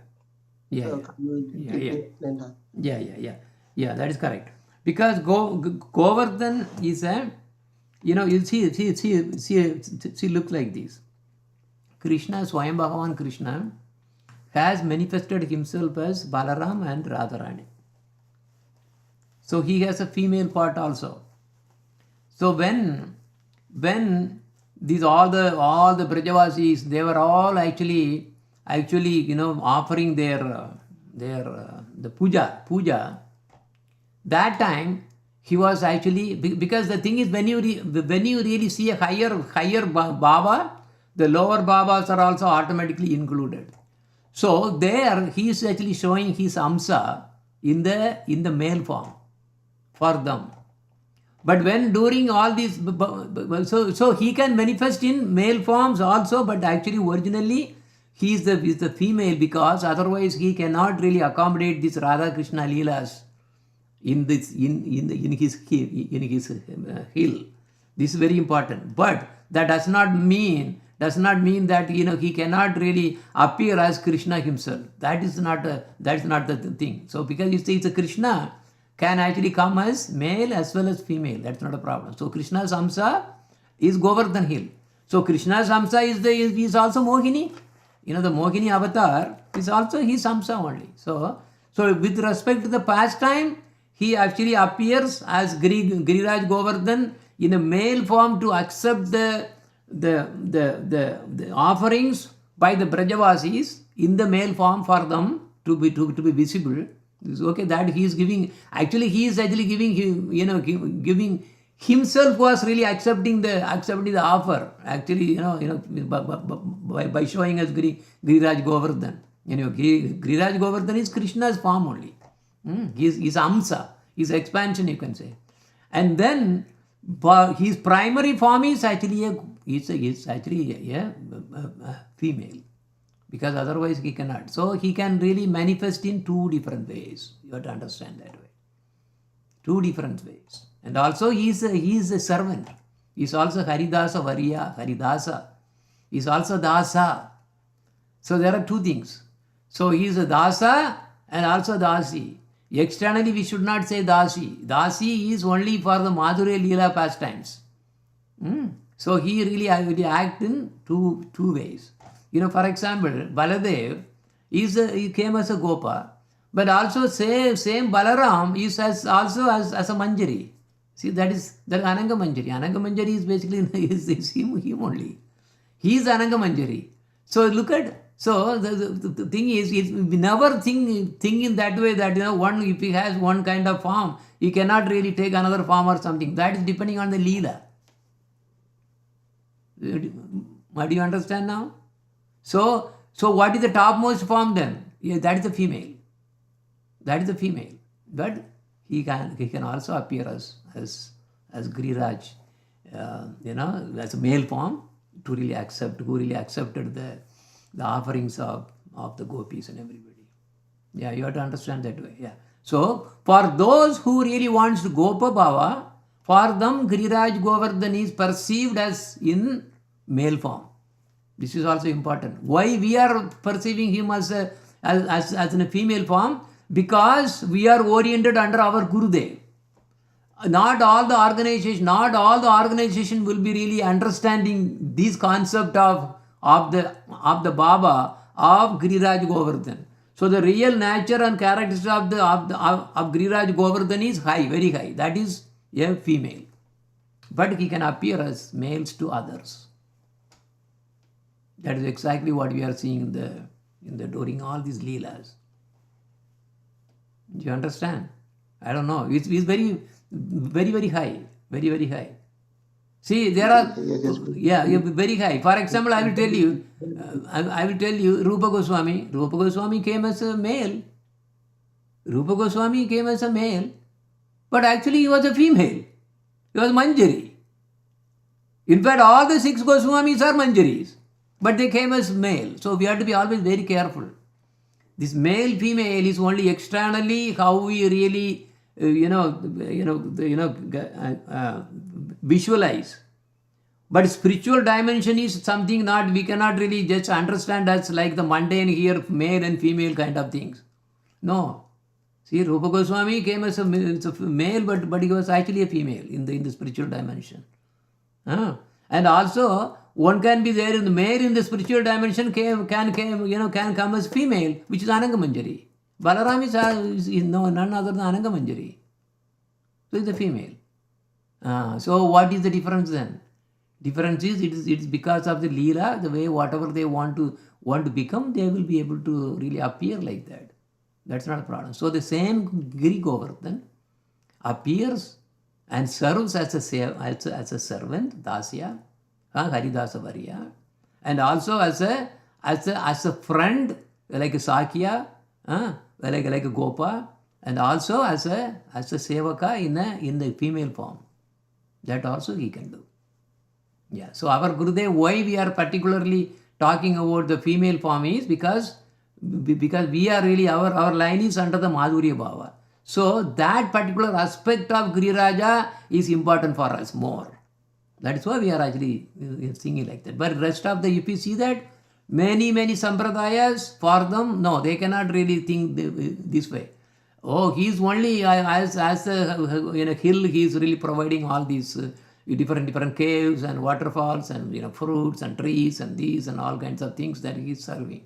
Can you explain that? Yeah, that is correct. Because Govardhan is a, you see, look like this. Krishna, Swayam Bhagavan Krishna, has manifested himself as Balaram and Radharani. So he has a female part also. So when these all the Brajavasis, they were all actually offering their the puja. That time he was actually, because the thing is, when you really see a higher Baba, the lower Babas are also automatically included. So there he is actually showing his amsa in the male form for them. But when during all these, so he can manifest in male forms also, but actually originally he is the female, because otherwise he cannot really accommodate this Radha Krishna Leelas in this in his hill. This is very important. But that does not mean that he cannot really appear as Krishna himself. That's not the thing. So because you say it's a Krishna can actually come as male as well as female. That's not a problem. So Krishna's Amsa is Govardhan hill. So Krishna's Amsa is also Mohini. The Mohini avatar is also his Amsa only. So with respect to the pastime, he actually appears as Giriraj Govardhan in a male form to accept the offerings by the Brajavasis in the male form for them to be visible. It's okay that he is giving. Actually, he is actually giving giving himself was really accepting the offer. Actually, by showing us Giriraj Govardhan. Giriraj Govardhan is Krishna's form only. His Amsa, his expansion, you can say. And then his primary form is actually a female, because otherwise he cannot. So he can really manifest in two different ways. You have to understand that way. Two different ways. And also he is a servant. He is also Haridasa Varya, Haridasa. He is also Dasa. So there are two things. So he is a Dasa and also Dasi. Externally we should not say Dasi. Dasi is only for the Madhurya Leela pastimes. So he really act in two ways. For example, Baladev he came as a Gopa, but also same Balaram is also as a Manjari. See, that is Ananga Manjari. Ananga Manjari is basically is him only. He is Ananga Manjari. So look at. So the thing is we never think in that way that one, if he has one kind of form, he cannot really take another form or something. That is depending on the Leela. What do you understand now? So what is the topmost form then? Yeah, that is the female. That is the female. But he can also appear as Giriraj, as a male form who really accepted the offerings of the gopis and everybody. Yeah, you have to understand that way. Yeah. So for those who really wants to Gopa Bhava, for them Giriraj Govardhan is perceived as in male form. This is also important. Why we are perceiving him as in a female form? Because we are oriented under our Gurudev. Not all the organization will be really understanding this concept of the Baba of Giriraj Govardhan. So the real nature and characteristics of Giriraj Govardhan is high, very high. That is a female. But he can appear as males to others. That is exactly what we are seeing during all these Leelas. Do you understand? I don't know. It's very, very, very high. Very, very high. See, there are, very high. For example, I will tell you, Rupa Goswami. Rupa Goswami came as a male. But actually he was a female. He was Manjari. In fact, all the 6 Goswamis are Manjaris. But they came as male. So we have to be always very careful. This male female is only externally how we really visualize. But spiritual dimension is something we cannot really just understand as like the mundane here, male and female kind of things. No. See, Rupa Goswami came as a male, but he was actually a female in the spiritual dimension. And also, one can be there in the male in the spiritual dimension can come as female, which is Ananga Manjari. Balaram is none other than Ananga Manjari. So it's a female. So what is the difference then? Difference is it is because of the Leela, the way whatever they want to become, they will be able to really appear like that. That's not a problem. So the same Giri Govardhan appears and serves as a servant, Dasya, Haridasa Varya, and also as a friend like a Sakya, like a Gopa, and also as a Sevaka in the female form. That also he can do. Yeah. So our Gurudev, why we are particularly talking about the female form is because we are really our line is under the Madhurya Bhava. So that particular aspect of Giriraja is important for us more. That's why we are actually singing like that. But rest of the, if you see that, many sampradayas, for them, no, they cannot really think this way. Oh, he's only as a in a hill, he's really providing all these different caves and waterfalls and fruits and trees and these and all kinds of things that he's serving.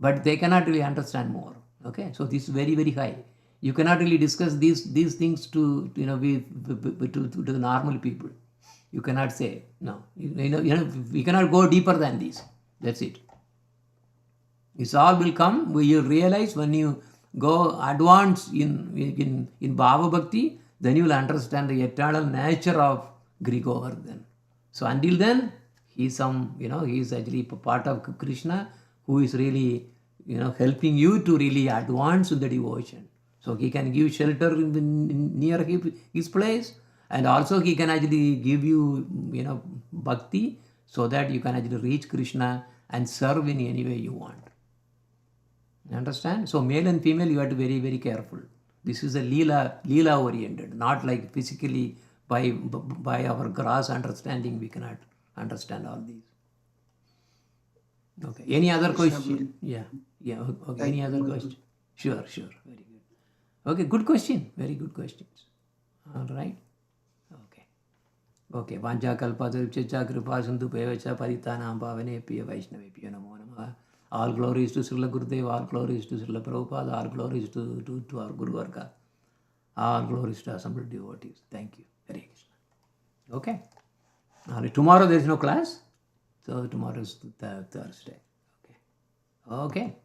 But they cannot really understand more. Okay, so this is very high. You cannot really discuss these things to to the normal people. You cannot say no. We cannot go deeper than this. That's it. This all will come. You realize when you go advance in Bhava Bhakti, then you will understand the eternal nature of Govardhan. So until then, he's he's actually part of Krishna, who is really helping you to really advance in the devotion. So he can give shelter near his place, and also he can actually give you bhakti, so that you can actually reach Krishna and serve in any way you want. You understand? So male and female, you have to be very careful. This is a Leela oriented, not like physically by our gross understanding we cannot understand all these. Okay. Any other question? Yeah. Okay. Any other question? Sure. Very good. Okay. Good question. Very good questions. All right. Okay. Vanja kalpataripcha kripa sindhu pevacha paritanam pavane piya vaishnavepya namo namaha. All glories to Srila Gurudev, all glories to Srila Prabhupada, all glories to our Guru Varga, all glories to assembled devotees. Thank you. Hare Krishna. Okay. Tomorrow there is no class. So tomorrow is the Thursday. Okay.